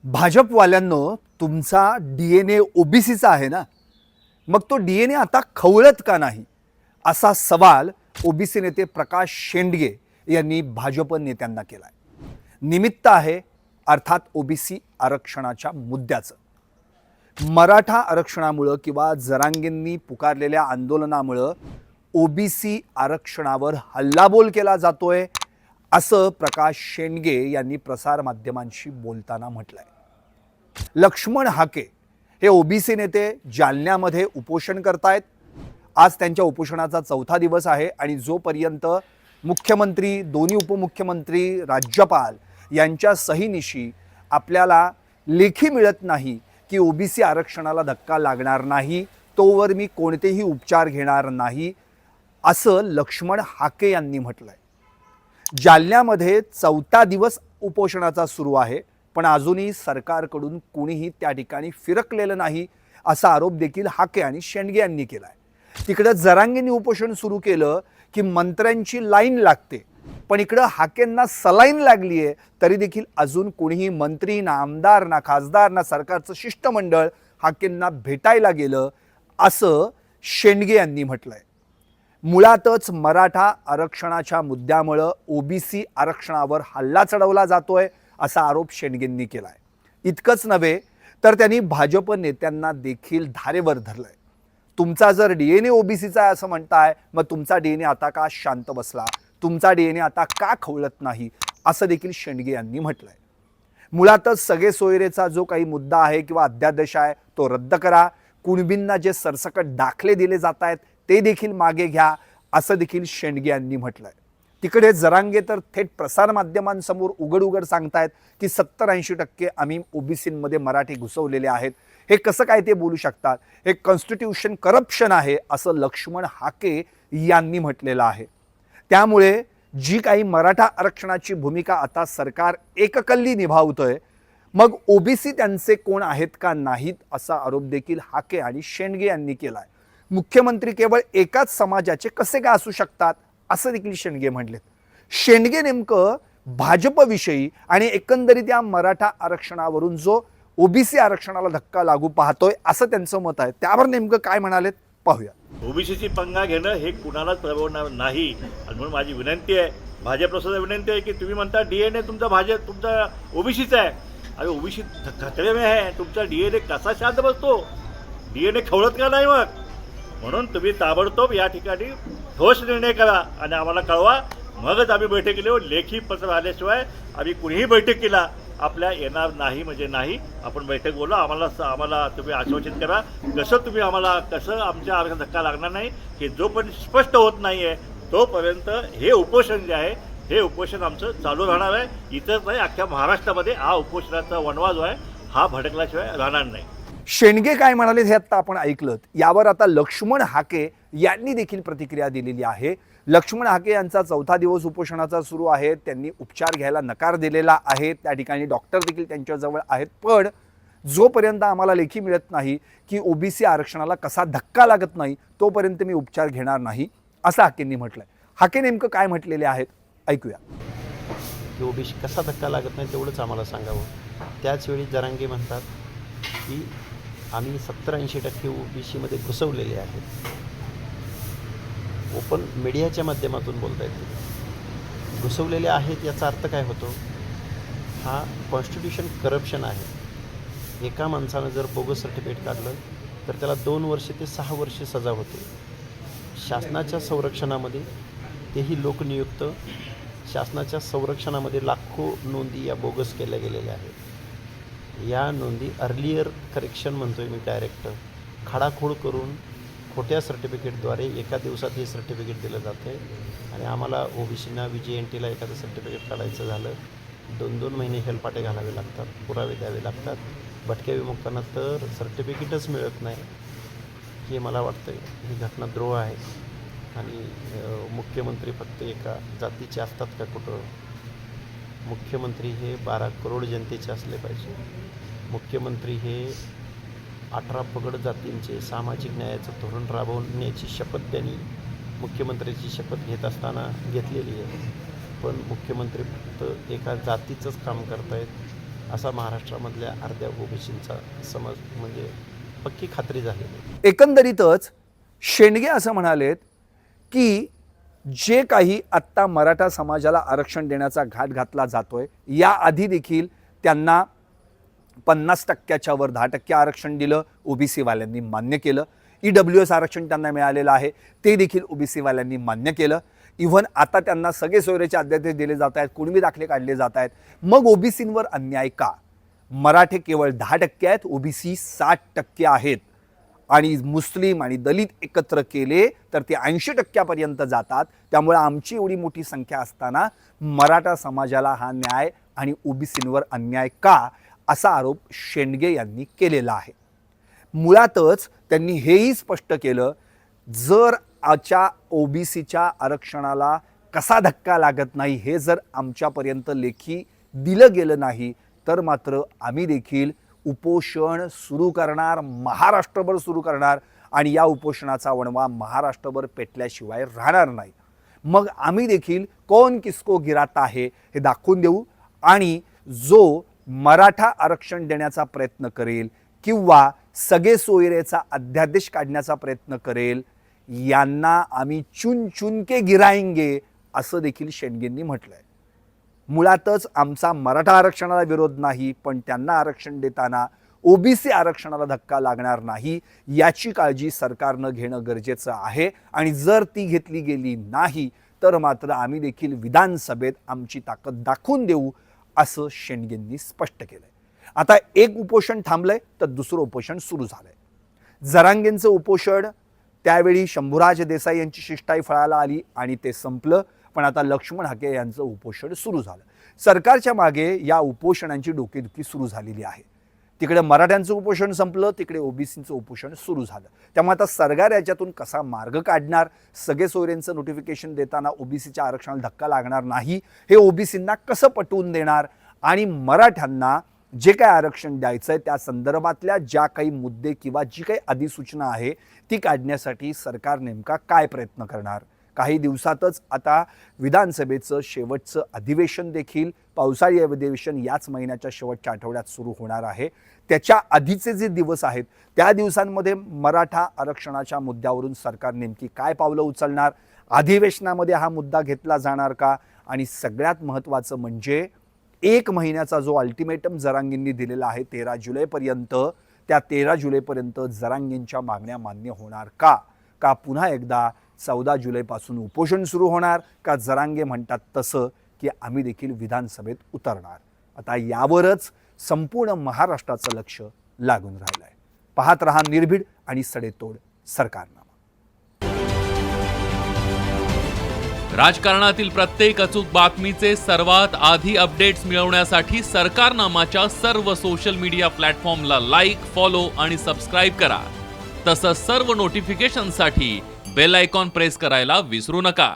भाजपवाल्यांनो, तुमचा DNA ओबीसीचा आहे ना, मग तो DNA आता खवळत का नाही, असा सवाल ओबीसी नेते प्रकाश शेंडगे यांनी भाजप नेत्यांना केलाय. निमित्त आहे अर्थात ओबीसी आरक्षणाच्या मुद्द्याचं. मराठा आरक्षणामुळे किंवा जरांगेंनी पुकारलेल्या आंदोलनामुळे ओबीसी आरक्षणावर हल्लाबोल केला जातोय, असं प्रकाश शेंडगे यांनी प्रसार माध्यमांशी बोलताना म्हटलंय. लक्ष्मण हाके हे ओबीसी नेते जालन्यामध्ये उपोषण करतायत. आज त्यांच्या उपोषणाचा चौथा दिवस आहे आणि जोपर्यंत मुख्यमंत्री, दोन्ही उपमुख्यमंत्री, राज्यपाल यांच्या सहीनिशी आपल्याला लेखी मिळत नाही की ओबीसी आरक्षणाला धक्का लागणार नाही, तोवर मी कोणतेही उपचार घेणार नाही, असं लक्ष्मण हाके यांनी म्हटलंय. जालन्यामध्ये चौथा दिवस उपोषणाचा सुरू आहे, पण अजूनही सरकारकडून कोणीही त्या ठिकाणी फिरकलेलं नाही, असा आरोप देखील हाके आणि शेंडगे यांनी केलाय. तिकडे जरांगेंनी उपोषण सुरू केलं की मंत्र्यांची लाईन लागते, पण इकडं हाकेंना सलाईन लागली आहे, तरी देखील अजून कोणीही मंत्री ना आमदार ना खासदार ना सरकारचं शिष्टमंडळ हाकेंना भेटायला गेलं, असं शेंडगे यांनी म्हटलंय. मुळातच मराठा आरक्षणाच्या मुद्द्यामुळे ओबीसी आरक्षणावर हल्ला चढवला जातोय, असा आरोप शेंडगेंनी केलाय. इतकंच नव्हे तर त्यांनी भाजप नेत्यांना देखील धारेवर धरलंय. तुमचा जर DNA ओबीसीचा आहे असं म्हणताय, मग तुमचा DNA आता का शांत बसला, तुमचा DNA आता का खवळत नाही, असं देखील शेंडगे यांनी म्हटलंय. मुळातच सगळे सोयरेचा जो काही मुद्दा आहे किंवा अध्यादेश आहे तो रद्द करा. कुणबींना जे सरसकट दाखले दिले जात आहेत ते देखील मागे घ्या, असं देखील शेंडगे यांनी म्हटलंय. तिकडे जरांगे तर थेट प्रसार माध्यमांसमोर उघड सांगतायत की 70-80% आम्ही ओबीसींमध्ये मराठी घुसवलेले आहेत. हे कसं काय ते बोलू शकतात, हे कॉन्स्टिट्यूशन करप्शन आहे, असं लक्ष्मण हाके यांनी म्हटलेलं आहे. त्यामुळे जी काही मराठा आरक्षणाची भूमिका आता सरकार एककल्ली निभावतोय, मग ओबीसी त्यांचे कोण आहेत का नाहीत, असा आरोप देखील हाके आणि शेंडगे यांनी केलाय. मुख्यमंत्री केवळ एकाच समाजाचे कसे काय असू शकतात, असं देखील शेंडगे म्हटलेत. शेंडगे नेमकं भाजपविषयी आणि एकंदरीत या मराठा आरक्षणावरून जो ओबीसी आरक्षणाला धक्का लागू पाहतोय, असं त्यांचं मत आहे. त्यावर नेमकं काय म्हणालेत पाहूया. ओबीसीची पंगा घेणं हे कुणालाच परवडणार नाही, आणि म्हणून माझी विनंती आहे, भाजपला सुद्धा विनंती आहे की तुम्ही म्हणता DNA तुमचा ओबीसीचा आहे. अरे ओबीसी खतरे में आहे, तुमचा DNA कसा शांत बसतो, DNA खवळत का नाही मग? म्हणून तुम्ही ताबडतोब या ठिकाणी ठोस निर्णय करा आणि आम्हाला कळवा, मगच आम्ही बैठकीला लेखी पत्र आल्याशिवाय आम्ही कुणीही बैठकीला आपल्या येणार नाही. म्हणजे नाही, आपण बैठक बोलू, आम्हाला तुम्ही आश्वासित करा, कसं आमच्या आरक्षणात धक्का लागणार नाही, की जोपर्यंत स्पष्ट होत नाही आहे तोपर्यंत हे उपोषण जे आहे हे उपोषण आमचं चालू राहणार आहे. इथंच नाही, अख्ख्या महाराष्ट्रामध्ये हा उपोषणाचा वणवा जो आहे हा भडकल्याशिवाय राहणार नाही. शेंडगे काय म्हणाले हे आता आपण ऐकलं. यावर आता लक्ष्मण हाके यांनी देखील प्रतिक्रिया दिलेली आहे. लक्ष्मण हाके यांचा चौथा दिवस उपोषणाचा सुरू आहे. त्यांनी उपचार घ्यायला नकार दिलेला आहे. त्या ठिकाणी डॉक्टर देखील त्यांच्याजवळ आहेत. पण जोपर्यंत आम्हाला लेखी मिळत नाही की ओबीसी आरक्षणाला कसा धक्का लागत नाही, तोपर्यंत मी उपचार घेणार नाही, असं हाकेंनी म्हटलंय. हाके नेमकं काय म्हटलेले आहेत ऐकूया. ओबीसी कसा धक्का लागत नाही तेवढंच आम्हाला सांगावं. त्याचवेळी जरांगे म्हणतात की आम्ही 70-80% ओबीसीमध्ये घुसवलेले आहेत. ओपन मीडियाच्या माध्यमातून बोलता येते. घुसवलेले आहेत याचा अर्थ काय होतो? हा कॉन्स्टिट्यूशन करप्शन आहे. एका माणसानं जर बोगस सर्टिफिकेट काढलं तर त्याला 2 वर्ष ते 6 वर्ष सजा होते. शासनाच्या संरक्षणामध्ये, तेही लोकनियुक्त शासनाच्या संरक्षणामध्ये लाखो नोंदी या बोगस केल्या गेलेल्या आहेत. या नोंदी अर्लियर करेक्शन म्हणतोय मी, डायरेक्ट खाडाखोड करून खोट्या सर्टिफिकेटद्वारे एका दिवसात हे सर्टिफिकेट दिलं जातं आहे. आणि आम्हाला ओबीसीना VJNTला एखादं सर्टिफिकेट काढायचं झालं 2-2 महिने हेलपाटे घालावे लागतात, पुरावे द्यावे लागतात. भटक्या विमुक्तांना तर सर्टिफिकेटच मिळत नाही. हे मला वाटतं ही घटनाद्रोह आहे. आणि मुख्यमंत्री फक्त एका जातीचे असतात का कुठं? मुख्यमंत्री हे 12 करोड जनतेचे असले पाहिजे. मुख्यमंत्री हे 18 पगड जातींचे सामाजिक न्यायाचं धोरण राबवण्याची शपथ त्यांनी मुख्यमंत्र्याची शपथ घेत असताना घेतलेली आहे. पण मुख्यमंत्री फक्त एका जातीचंच काम करतायत. असा महाराष्ट्रामधल्या अर्ध्या ओबीसींचा समज म्हणजे पक्की खात्री झालेली आहे. एकंदरीतच शेंडगे असं म्हणालेत की जे काही आत्ता मराठा समाजाला आरक्षण देण्याचा घाट घातला जातोय, याआधी देखील त्यांना 50%च्या वर 10% आरक्षण दिलं, ओबीसी वाल्यांनी मान्य केलं. EWS आरक्षण त्यांना मिळालेलं आहे, ते देखील ओबीसी वाल्यांनी मान्य केलं. इव्हन आता त्यांना सगळे सोयरेचे अध्यादेश दिले जात आहेत, कुणबी दाखले काढले जात आहेत. मग ओबीसींवर अन्याय का? मराठे केवळ 10% आहेत, ओबीसी 60% आहेत. आणि मुस्लिम आणि दलित एकत्र केले तर ते 80%पर्यंत जातात. त्यामुळे आमची एवढी मोठी संख्या असताना मराठा समाजाला हा न्याय आणि ओबीसींवर अन्याय का, असा आरोप शेंडगे यांनी केलेला आहे. मुळातच त्यांनी हेही स्पष्ट केलं, जर आजच्या ओबीसीच्या आरक्षणाला कसा धक्का लागत नाही हे जर आमच्यापर्यंत लेखी दिलं गेलं नाही तर मात्र आम्ही देखील उपोषण सुरू करणार, महाराष्ट्रभर सुरू करणार आणि या उपोषणाचा वणवा महाराष्ट्रभर पेटल्याशिवाय राहणार नाही. मग आम्ही देखील कौन किसको गिराता है हे दाखवून देऊ आणि जो मराठा आरक्षण देण्याचा प्रयत्न करेल किंवा सगळे सोयरेचा अध्यादेश काढण्याचा प्रयत्न करेल यांना आम्ही चुन चुन के गिराएंगे असं देखील शेंडगेंनी म्हटलंय. मुळातच आमचा मराठा आरक्षणाला विरोध नाही, पण त्यांना आरक्षण देताना ओबीसी आरक्षणाला धक्का लागणार नाही याची काळजी सरकारनं घेणं गरजेचं आहे. आणि जर ती घेतली गेली नाही तर मात्र आम्ही देखील विधानसभेत आमची ताकद दाखवून देऊ असं शेंडगेंनी स्पष्ट केलंय. आता एक उपोषण थांबलंय तर दुसरं उपोषण सुरू झालंय. जरांगेंचं उपोषण त्यावेळी शंभूराज देसाई यांची शिष्टाई फळाला आली आणि ते संपलं. पण आता लक्ष्मण हाके यांचं उपोषण सुरू झालं. सरकारच्या मागे या उपोषणांची डोकेदुखी सुरू झालेली आहे. तिकडे मराठ्यांचं उपोषण संपलं, तिकडे ओबीसींचं उपोषण सुरू झालं. त्यामुळे आता सरकार याच्यातून कसा मार्ग काढणार, सगळे सोयरेंचं नोटिफिकेशन देताना ओबीसीच्या आरक्षणाला धक्का लागणार नाही हे ओबीसींना कसं पटवून देणार आणि मराठ्यांना जे काही आरक्षण द्यायचं आहे त्या संदर्भातल्या ज्या काही मुद्दे किंवा जी काही अधिसूचना आहे ती काढण्यासाठी सरकार नेमका काय प्रयत्न करणार. काही दिवसातच आता विधानसभेचं शेवटचं अधिवेशन देखील, पावसाळी अधिवेशन याच महिन्याच्या शेवटच्या आठवड्यात सुरू होणार आहे. त्याच्या आधीचे जे दिवस आहेत त्या दिवसांमध्ये मराठा आरक्षणाच्या मुद्द्यावरून सरकार नेमकी काय पावलं उचलणार, अधिवेशनामध्ये हा मुद्दा घेतला जाणार का, आणि सगळ्यात महत्त्वाचं म्हणजे 1 महिन्याचा जो अल्टिमेटम जरांगेंनी दिलेला आहे 13 जुलैपर्यंत, त्या 13 जुलैपर्यंत जरांगेंच्या मागण्या मान्य होणार का पुन्हा एकदा 14 जुलैपासून उपोषण सुरू होणार का जरांगे म्हणतात तसं की आम्ही देखील विधानसभेत उतरणार. आता यावरच संपूर्ण महाराष्ट्राचं लक्ष लागून राहिलं आहे. पाहत रहा निर्भीड आणि सडेतोड सरकारनामा. राजकारणातील प्रत्येक अचूक बातमीचे सर्वात आधी अपडेट्स मिळवण्यासाठी सरकारनामाच्या सर्व सोशल मीडिया प्लॅटफॉर्मला लाईक, फॉलो आणि सबस्क्राईब करा. तसंच सर्व नोटिफिकेशनसाठी बेल आयकॉन प्रेस करायला विसरू नका.